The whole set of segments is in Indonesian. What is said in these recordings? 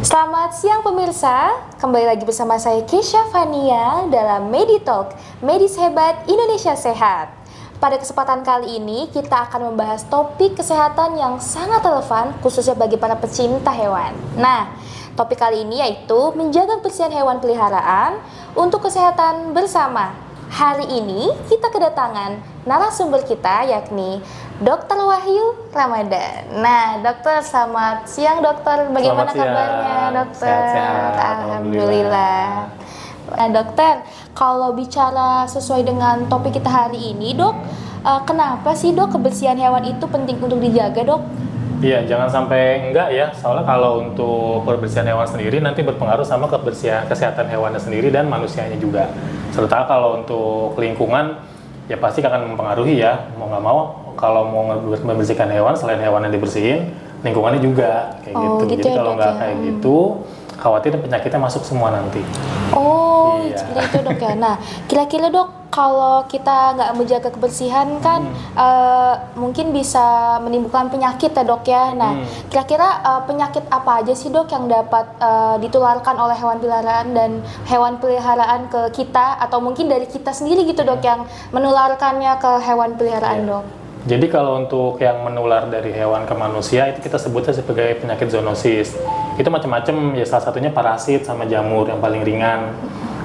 Selamat siang pemirsa, kembali lagi bersama saya Kesha Fania dalam Meditalk, Medis Hebat Indonesia Sehat. Pada kesempatan kali ini kita akan membahas topik kesehatan yang sangat relevan khususnya bagi para pecinta hewan. Nah, topik kali ini yaitu menjaga kebersihan hewan peliharaan untuk kesehatan bersama. Hari ini kita kedatangan narasumber kita yakni Dr. Wahyu Ramadan. Nah, dokter, selamat siang dokter. Bagaimana kabarnya dokter? Sehat-sehat, Alhamdulillah. Nah, dokter, kalau bicara sesuai dengan topik kita hari ini, dok, kenapa sih dok kebersihan hewan itu penting untuk dijaga, dok? Iya, jangan sampai enggak ya. Soalnya kalau untuk kebersihan hewan sendiri nanti berpengaruh sama kebersihan kesehatan hewannya sendiri dan manusianya juga. Serta kalau untuk lingkungan ya pasti akan mempengaruhi ya. Mau nggak mau kalau mau membersihkan hewan selain hewan yang dibersihin, lingkungannya juga kayak gitu. Jadi ya, kalau dok, nggak ya. kayak gitu, khawatir penyakitnya masuk semua nanti. Oh, Iya. seperti itu dok ya. Nah, kira-kira dok, kalau kita nggak menjaga kebersihan kan mungkin bisa menimbulkan penyakit ya dok ya. Nah, kira-kira penyakit apa aja sih dok yang dapat ditularkan oleh hewan peliharaan dan hewan peliharaan ke kita, atau mungkin dari kita sendiri gitu dok yang menularkannya ke hewan peliharaan Iya. dok? Jadi kalau untuk yang menular dari hewan ke manusia itu kita sebutnya sebagai penyakit zoonosis. Itu macam-macam ya, salah satunya parasit sama jamur yang paling ringan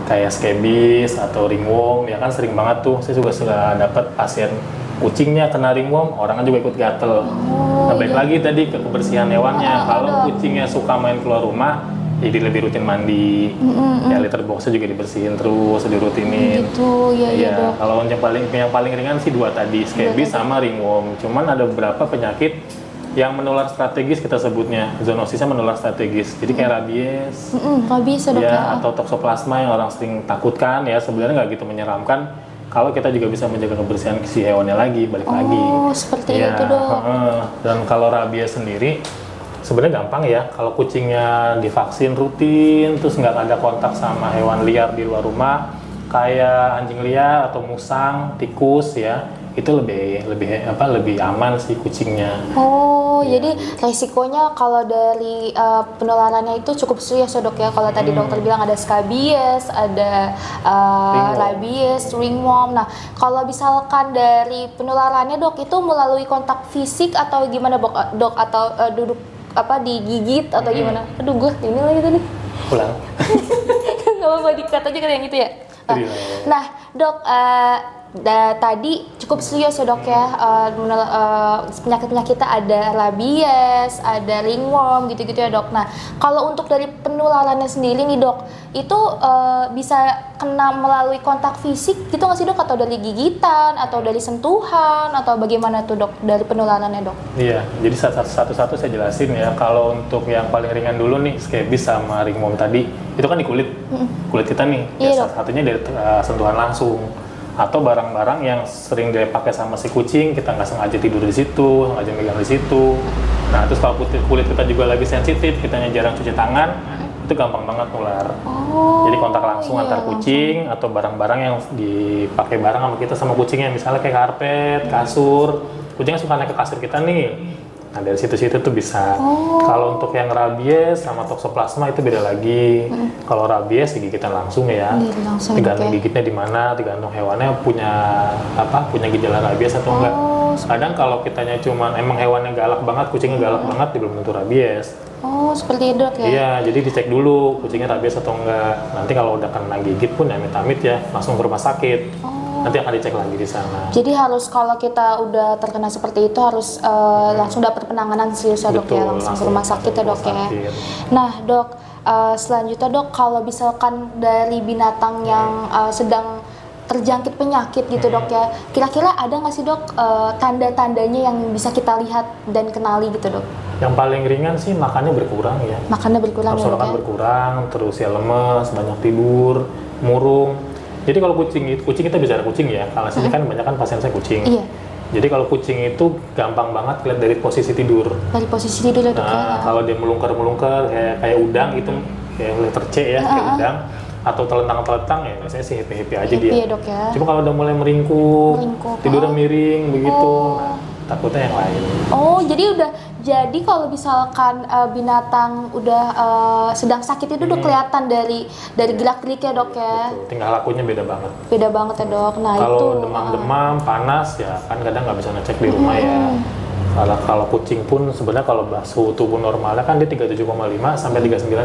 kayak scabies atau ringworm ya kan, sering banget tuh. Saya juga sudah dapat pasien kucingnya kena ringworm, orangnya juga ikut gatel. Nah, balik lagi tadi ke kebersihan hewannya. Kalau kucingnya suka main keluar rumah, jadi lebih rutin mandi, ya litter boxnya juga dibersihin terus, dirutinin. Gitu, ya dok. Kalau yang paling ringan sih dua tadi, scabies sama ringworm. Cuman ada beberapa penyakit yang menular strategis kita sebutnya, zoonosisnya menular strategis. Jadi kayak rabies, Rabies ya dok ya. ya atau toksoplasma yang orang sering takutkan ya, sebenarnya nggak gitu menyeramkan. Kalau kita juga bisa menjaga kebersihan si hewannya lagi, balik lagi. Oh, seperti Ya, itu dok. Dan kalau rabies sendiri sebenarnya gampang ya. Kalau kucingnya divaksin rutin, terus nggak ada kontak sama hewan liar di luar rumah, kayak anjing liar atau musang, tikus ya, itu lebih aman sih kucingnya. Oh, Iya. jadi resikonya kalau dari penularannya itu cukup serius ya dok ya. Kalau tadi dokter bilang ada scabies, ada Ringworm. rabies, ringworm. Nah, kalau misalkan dari penularannya dok itu melalui kontak fisik atau gimana dok? Atau duduk digigit atau gimana? Aduh, gue ini lagi tadi. Ulang. Gak apa-apa, dikat aja kan yang itu ya. Iya. Nah, dok, tadi cukup serius ya dok ya, penyakit-penyakit kita ada rabies, ada ringworm gitu-gitu ya dok. Nah, kalau untuk dari penularannya sendiri nih dok, itu bisa kena melalui kontak fisik gitu nggak sih dok, atau dari gigitan, atau dari sentuhan, atau bagaimana tuh dok dari penularannya dok? Iya, jadi satu-satu saya jelasin ya. Kalau untuk yang paling ringan dulu nih, scabies sama ringworm tadi, itu kan di kulit kita nih. Iya, Ya, dok. salah satunya dari sentuhan langsung atau barang-barang yang sering dipakai sama si kucing, kita nggak sengaja tidur di situ, sengaja megang di situ. Nah, terus kalau kulit kita juga lagi sensitif, kitanya jarang cuci tangan, itu gampang banget nular. Jadi kontak langsung iya, antar kucing atau barang-barang yang dipakai bareng sama kita sama kucingnya, misalnya kayak karpet, kasur. Kucingnya suka naik ke kasur kita nih. Nah, dari situ-situ tuh bisa. Kalau untuk yang rabies sama toksoplasma itu beda lagi. Kalau rabies gigitan langsung ya. Langsung, Tergantung oke. gigitnya di mana, tergantung hewannya punya gejala rabies atau enggak. Kadang kalau kitanya cuman emang hewannya galak banget, kucingnya galak banget, dia belum tentu rabies. Oh, seperti itu dok ya. Iya, jadi dicek dulu kucingnya rabies atau enggak. Nanti kalau udah kena gigit pun ya amit-amit ya, langsung ke rumah sakit. Nanti akan dicek lagi di sana. Jadi harus kalau kita udah terkena seperti itu harus langsung dapat penanganan serius ya dok ya, Betul, langsung ke rumah sakit ya dok ya. sakit. Nah dok, selanjutnya dok, kalau misalkan dari binatang yang sedang terjangkit penyakit gitu dok ya, kira-kira ada nggak sih dok tanda-tandanya yang bisa kita lihat dan kenali gitu dok? Yang paling ringan sih makannya berkurang ya. Makannya berkurang Nafsu ya dok makan ya? berkurang, terus ya lemes, banyak tidur, murung. Jadi kalau kucing kita bicara kucing ya, kalau sini kan banyak kan pasien saya kucing. Iya. Jadi kalau kucing itu gampang banget lihat dari posisi tidur. Dari posisi tidur ya dok ya? Nah, kalau dia melungker kayak udang gitu, kayak letter C ya, kayak udang, atau telentang-telentang ya biasanya sih happy aja Happy dia. ya dok ya? Cuma kalau udah mulai meringkuk, Meringkuk, tidurnya miring begitu, nah, takutnya yang lain. Oh, jadi udah Jadi kalau misalkan binatang udah sedang sakit itu udah kelihatan dari gerak-geriknya dok ya. Betul. Tingkah lakunya beda banget. Beda banget ya dok. Nah itu. Kalau demam-demam, panas ya kan kadang nggak bisa ngecek di rumah ya. Kalau kucing pun sebenarnya kalau suhu tubuh normalnya kan dia 37,5 sampai 39,2.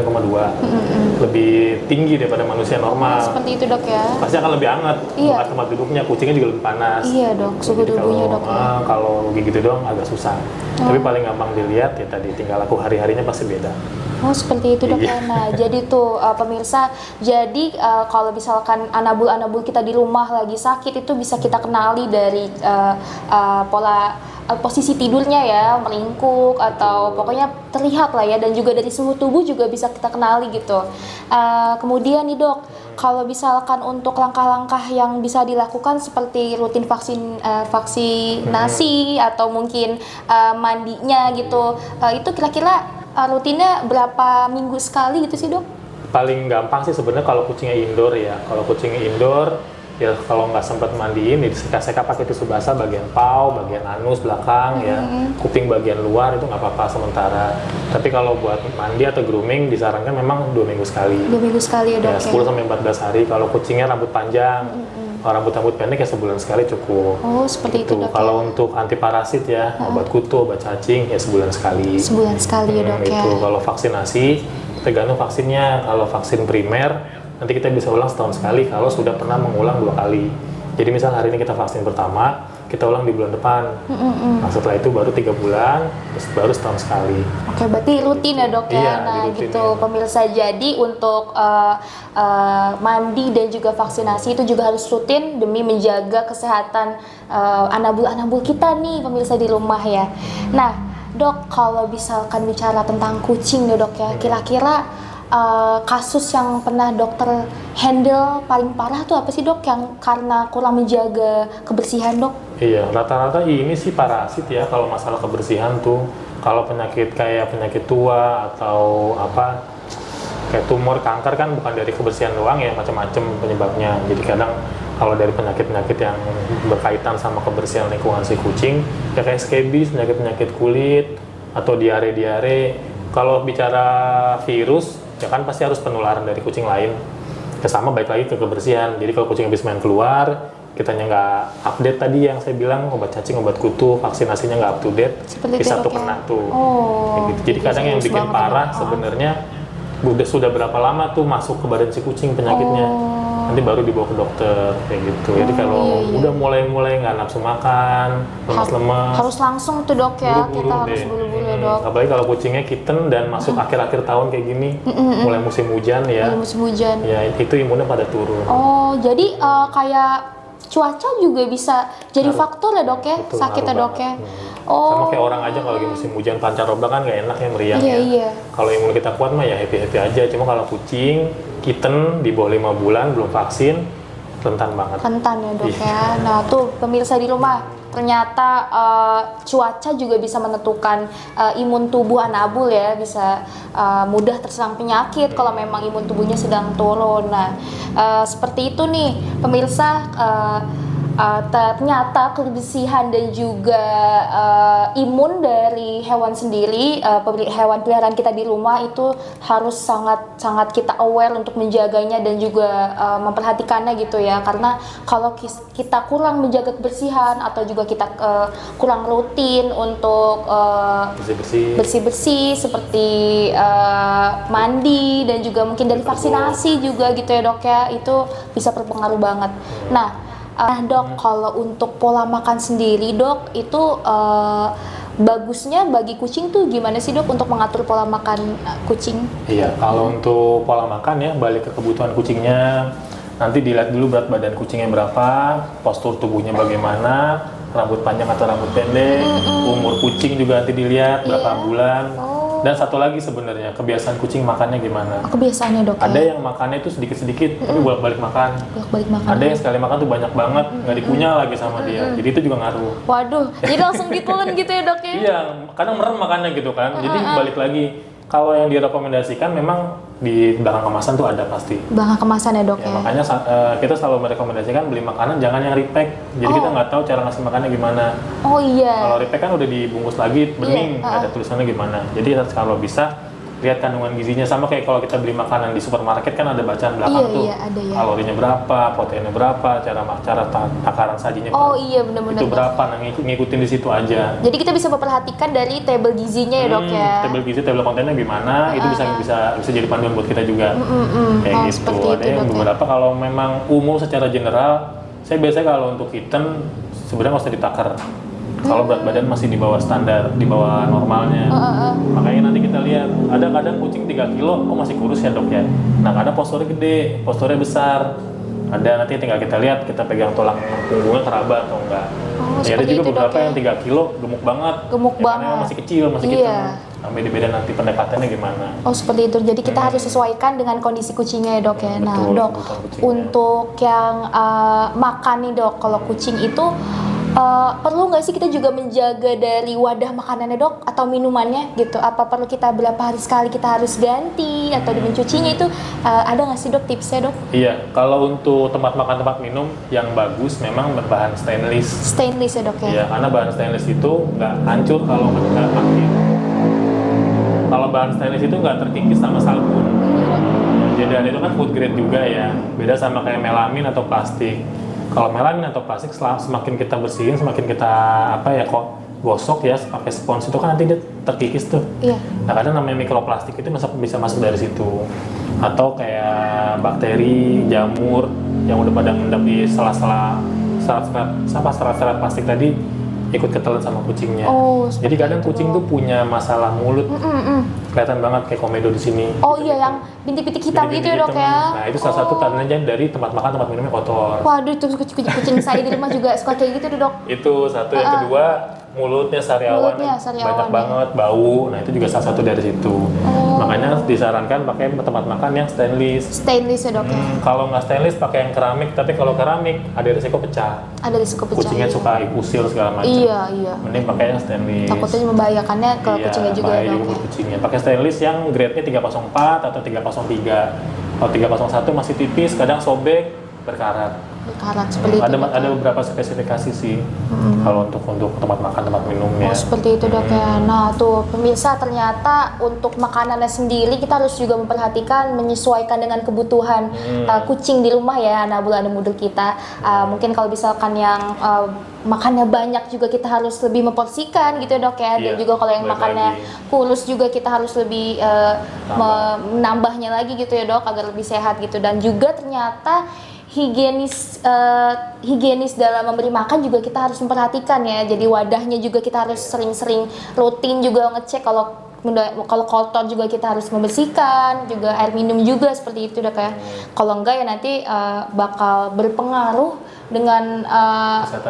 Lebih tinggi daripada manusia normal. Seperti itu dok ya. Pasti akan lebih hangat. Iya. Bukan tempat duduknya, kucingnya juga lebih panas. Iya dok, suhu Jadi tubuhnya dok. kalau gitu dong agak susah. Tapi paling gampang dilihat ya tadi tinggal laku hari-harinya pasti beda. Oh seperti itu dok ya. Nah jadi tuh pemirsa, jadi kalau misalkan anabul kita di rumah lagi sakit itu bisa kita kenali dari pola posisi tidurnya ya, melingkuk atau pokoknya terlihat lah ya, dan juga dari suhu tubuh juga bisa kita kenali gitu. Kemudian nih dok, kalau misalkan untuk langkah-langkah yang bisa dilakukan seperti rutin vaksinasi atau mungkin mandinya gitu, itu kira-kira rutinnya berapa minggu sekali gitu sih dok? Paling gampang sih sebenarnya kalau kucingnya indoor ya. Kalau kucingnya indoor ya kalau nggak sempat mandiin ya diseka-seka pakai tisu basah bagian paw, bagian anus belakang ya, kuping bagian luar itu nggak apa-apa sementara. Tapi kalau buat mandi atau grooming disarankan memang 2 minggu sekali. 2 minggu sekali ya dok Ya 10 sampai 14 hari. Kalau kucingnya rambut panjang, kalau rambut pendek ya sebulan sekali cukup. Oh seperti itu dok. Kalau untuk anti parasit ya, obat kutu, obat cacing ya sebulan sekali. Sebulan sekali ya dok ya. Itu kalau vaksinasi tergantung vaksinnya. Kalau vaksin primer nanti kita bisa ulang setahun sekali kalau sudah pernah mengulang 2 kali. Jadi misal hari ini kita vaksin pertama, kita ulang di bulan depan. Nah setelah itu baru 3 bulan, terus baru setahun sekali. Oke, berarti rutin ya dok ya. Iya, Nah dirutin, gitu ya. pemirsa, jadi untuk mandi dan juga vaksinasi itu juga harus rutin demi menjaga kesehatan anabul kita nih pemirsa di rumah ya. Nah dok, kalau misalkan bicara tentang kucing nih dok ya, kira-kira kasus yang pernah dokter handle paling parah tuh apa sih dok, yang karena kurang menjaga kebersihan dok? Iya, rata-rata ini sih parasit ya kalau masalah kebersihan tuh. Kalau penyakit kayak penyakit tua atau apa kayak tumor, kanker kan bukan dari kebersihan doang ya, macam-macam penyebabnya. Jadi kadang kalau dari penyakit-penyakit yang berkaitan sama kebersihan lingkungan si kucing ya kayak scabies, penyakit-penyakit kulit atau diare-diare. Kalau bicara virus ya kan pasti harus penularan dari kucing lain. Ya sama, baik lagi ke kebersihan. Jadi kalau kucing habis main keluar, kitanya nggak update tadi yang saya bilang, obat cacing, obat kutu, vaksinasinya nggak up to date, Seperti bisa itu, tuh dok, ya? kena tuh. Oh, Gitu. Jadi kadang yang serius bikin banget ya, parah dok. sebenarnya sudah berapa lama tuh masuk ke badan si kucing penyakitnya. Nanti baru dibawa ke dokter kayak gitu. Jadi kalau iya. udah mulai nggak nafsu makan, lemas-lemas, Harus langsung tuh dok ya, buru-buru kita harus deh. buru-buru ya dok. Apalagi kalau kucingnya kitten dan masuk akhir-akhir tahun kayak gini, mulai musim hujan ya, Di musim hujan. ya itu imunnya pada turun. Oh, jadi kayak cuaca juga bisa jadi faktor ya dok ya, Betul, sakitnya ngaruh dok ya. banget. Oh, Sama kayak orang aja kalau lagi musim hujan pancaroba kan nggak enak ya, meriang Iya, ya. iya. Kalau imun kita kuat mah ya happy-happy aja. Cuma kalau kucing, kitten di bawah 5 bulan belum vaksin, rentan banget. rentan ya dok Iya. ya. Nah tuh pemirsa di rumah, ternyata cuaca juga bisa menentukan imun tubuh anabul ya, bisa mudah terserang penyakit kalau memang imun tubuhnya sedang turun. Nah seperti itu nih pemirsa, ternyata kebersihan dan juga imun dari hewan sendiri, hewan peliharaan kita di rumah itu harus sangat kita aware untuk menjaganya dan juga memperhatikannya gitu ya. Karena kalau kita kurang menjaga kebersihan atau juga kita kurang rutin untuk bersih-bersih seperti mandi dan juga mungkin dari vaksinasi juga gitu ya dok ya, itu bisa berpengaruh banget. Nah dok, kalau untuk pola makan sendiri dok, itu bagusnya bagi kucing tuh gimana sih dok untuk mengatur pola makan kucing? Iya, kalau untuk pola makan ya balik ke kebutuhan kucingnya. Nanti dilihat dulu berat badan kucingnya berapa, postur tubuhnya bagaimana, rambut panjang atau rambut pendek, umur kucing juga nanti dilihat berapa bulan. Dan satu lagi sebenarnya kebiasaan kucing makannya gimana. Kebiasaannya dok Ada ya? yang makannya itu sedikit-sedikit tapi bolak-balik makan. Bolak-balik makan. Ada yang sekali makan tuh banyak banget, nggak dikunyah lagi sama dia. Jadi itu juga ngaruh. Waduh, jadi langsung ditelan gitu ya dok ya? Iya, kadang merem makannya gitu kan. Jadi balik lagi, Kalau yang direkomendasikan memang di belakang kemasan tuh ada pasti. Belakang kemasan ya dok Ya, ya? makanya kita selalu merekomendasikan beli makanan jangan yang repack. Jadi kita nggak tahu cara ngasih makannya gimana. Oh iya. Kalau repack kan udah dibungkus lagi, bening, nggak ada tulisannya gimana. Jadi kalau bisa lihat kandungan gizinya, sama kayak kalau kita beli makanan di supermarket kan ada bacaan belakang tuh. Iya, ada ya. Kalorinya berapa, proteinnya berapa, cara takaran sajinya Oh iya benar-benar. itu berapa, nah ngikutin di situ aja. Jadi kita bisa memperhatikan dari tabel gizinya ya dok ya? Tabel gizi, tabel kontennya gimana, itu bisa jadi panduan buat kita juga. Kayak gitu. Seperti Ada itu, yang dok, ya. beberapa kalau memang umum secara general, saya biasanya kalau untuk kitten sebenarnya nggak usah ditakar. Kalau berat badan masih di bawah standar, di bawah normalnya. Makanya nanti kita lihat, ada kadang kucing 3 kilo, kok masih kurus ya dok ya? Nah kadang posturnya gede, posturnya besar. Ada nanti tinggal kita lihat, kita pegang tulang punggungnya keraba atau enggak. Ya, ada seperti juga itu, beberapa dok, ya. yang 3 kilo gemuk banget. Gemuk Karena banget. masih kecil, masih Iya. kitten. Nah, beda-beda nanti pendekatannya gimana. Oh seperti itu. Jadi kita harus sesuaikan dengan kondisi kucingnya ya dok ya. Nah Betul, dok, kebutuhan kucingnya. untuk yang makan nih dok, kalau kucing itu perlu nggak sih kita juga menjaga dari wadah makanannya dok atau minumannya gitu? Apa perlu kita berapa hari sekali kita harus ganti atau mencucinya itu ada nggak sih dok tipsnya dok? Iya, kalau untuk tempat makan, tempat minum yang bagus memang berbahan stainless. Stainless ya dok ya? Iya, karena bahan stainless itu nggak hancur kalau nggak pakai. Kalau bahan stainless itu nggak terkikis sama sabun. Jadi itu kan food grade juga ya. Beda sama kayak melamin atau plastik. Kalau melamin atau plastik semakin kita bersihin, semakin kita gosok ya pakai spons itu kan nanti dia terkikis tuh. Iya. Nah kadang namanya mikroplastik itu bisa masuk dari situ. Atau kayak bakteri, jamur yang udah pada ngendap di sela-sela serat-serat plastik tadi ikut ketelan sama kucingnya. Oh, Jadi kadang kucing tuh punya masalah mulut. Kelihatan banget kayak komedo di sini. Oh iya, yang bintik-bintik hitam gitu ya dok Bintik-bintik ya? hitam. Nah itu salah satu tandanya dari tempat makan, tempat minumnya kotor. Waduh, itu kucing saya di rumah juga suka kayak gitu deh dok. Itu satu. Yang kedua, mulutnya sariawan, Mulutnya sariawan, banyak ya. banget, bau. Nah itu juga salah satu dari situ. Makanya disarankan pakai tempat makan yang stainless. Stainless ya dok ya? Kalau nggak stainless pakai yang keramik, tapi kalau keramik ada risiko pecah. Ada risiko pecah. Kucingnya ya. suka usil segala macam. Iya. Mending pakai yang stainless. Takutnya membahayakannya ke kucingnya juga bahaya ya juga dok. buat kucingnya. Pakai stainless yang grade-nya 304 atau 303. Kalau 301 masih tipis, kadang sobek, berkarat. Berkarat seperti itu. Dok, Ada ya? beberapa spesifikasi sih kalau untuk tempat makan, tempat minumnya. Oh seperti itu dok ya. Nah tuh pemirsa, ternyata untuk makanannya sendiri kita harus juga memperhatikan, menyesuaikan dengan kebutuhan kucing di rumah ya, anak-anak kita. Mungkin kalau misalkan yang makannya banyak juga kita harus lebih memporsikan gitu ya dok ya. Dan Iya, juga kalau yang balik makannya lagi. kurus juga kita harus lebih menambahnya lagi gitu ya dok, agar lebih sehat gitu. Dan juga ternyata higienis dalam memberi makan juga kita harus memperhatikan ya. Jadi wadahnya juga kita harus sering-sering rutin juga ngecek, kalau kotor juga kita harus membersihkan, juga air minum juga seperti itu dok ya. Kalau enggak ya nanti bakal berpengaruh dengan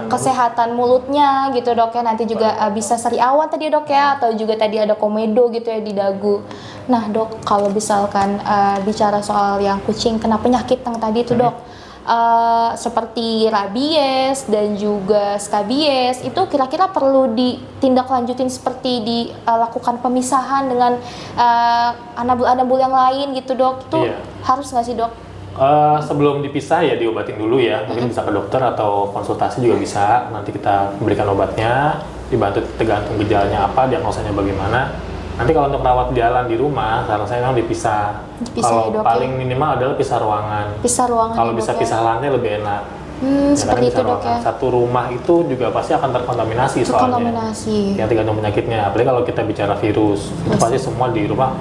kesehatan mulutnya gitu dok ya. Nanti juga bisa sariawan tadi dok ya, atau juga tadi ada komedo gitu ya di dagu. Nah dok, kalau misalkan bicara soal yang kucing kena penyakit yang tadi itu dok, seperti rabies dan juga skabies, itu kira-kira perlu ditindaklanjutin seperti dilakukan pemisahan dengan anabul-anabul yang lain gitu dok? Itu Iya. harus nggak sih dok? Sebelum dipisah ya diobatin dulu ya. Mungkin bisa ke dokter atau konsultasi juga bisa. Nanti kita berikan obatnya, dibantu tergantung gejalanya apa, diagnosanya bagaimana. Nanti kalau untuk rawat jalan di rumah, saran saya memang dipisah. Dipisah Kalau ya, dok, paling minimal adalah pisah ruangan. Pisah ruangan Kalau ya, bisa dok, pisah lantai lebih enak. ya? Seperti karena itu pisah dok ya. ruangan. Satu rumah itu juga pasti akan terkontaminasi soalnya. Terkontaminasi. Yang tergantung penyakitnya. Apalagi kalau kita bicara virus, itu pasti semua di rumah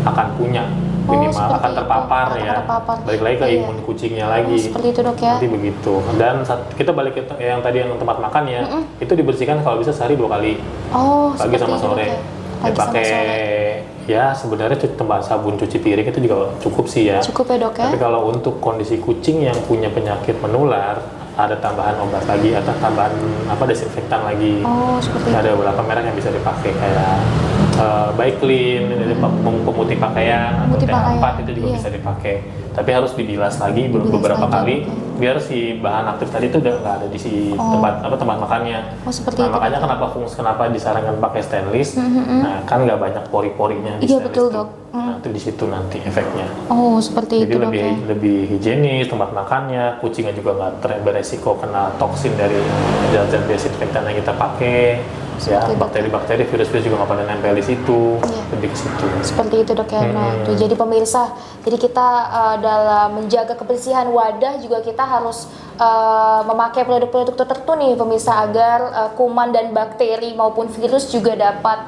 akan punya. Minimal seperti akan itu. terpapar Akan ya. terpapar. Balik lagi ke Iya. imun kucingnya lagi. Seperti itu dok ya. Nanti begitu. Dan kita balik ke yang tadi yang tempat makan ya, itu dibersihkan kalau bisa sehari 2 kali, Oh pagi seperti sama itu sore. dok ya. Pagi sama Pakai sore. ya sebenarnya tempat sabun cuci piring itu juga cukup sih ya. Cukup ya dok ya. Tapi kalau untuk kondisi kucing yang punya penyakit menular, ada tambahan obat lagi atau tambahan desinfektan lagi. Oh seperti itu. Ada beberapa merek yang bisa dipakai kayak baik clean, dari pemutih pakaian atau Pemutih TH4 pakaian, itu juga iya. bisa dipakai. Tapi harus dibilas lagi Dibilas beberapa lagi, kali oke. biar si bahan aktif tadi itu udah nggak ada di si Oh. tempat makannya. Oh, seperti Nah, itu. makanya kenapa disarankan pakai stainless? Nah, kan nggak banyak pori-porinya di Iya, stainless betul, tuh. Dok. Nah, itu di situ nanti efeknya. Oh, seperti Jadi itu dok lebih ya. lebih higienis tempat makannya, kucingnya juga nggak beresiko kena toksin dari zat-zat desinfektan yang kita pakai. Ya, Seperti itu. bakteri-bakteri, virus-virus juga nggak pada nempel di situ. Iya. Lebih ke situ. Seperti itu dok ya. Nah, tuh, jadi pemirsa, jadi kita dalam menjaga kebersihan wadah juga kita harus memakai produk-produk tertentu nih pemirsa agar kuman dan bakteri maupun virus juga dapat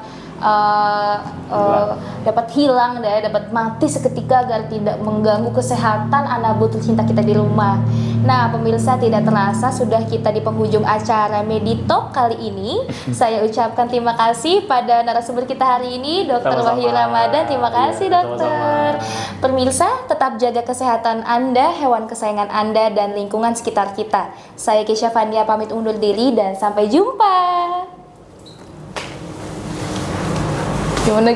dapat hilang dan dapat mati seketika agar tidak mengganggu kesehatan anak butuh cinta kita di rumah. Nah pemirsa, tidak terasa sudah kita di penghujung acara Meditalk kali ini. Saya ucapkan terima kasih pada narasumber kita hari ini, Dr. Sama-sama. Wahyu Ramadan. Terima kasih Iya, dokter. sama-sama. Pemirsa, tetap jaga kesehatan Anda, hewan kesayangan Anda, dan lingkungan sekitar kita. Saya Kesha Fania pamit undur diri dan sampai jumpa. Gimana?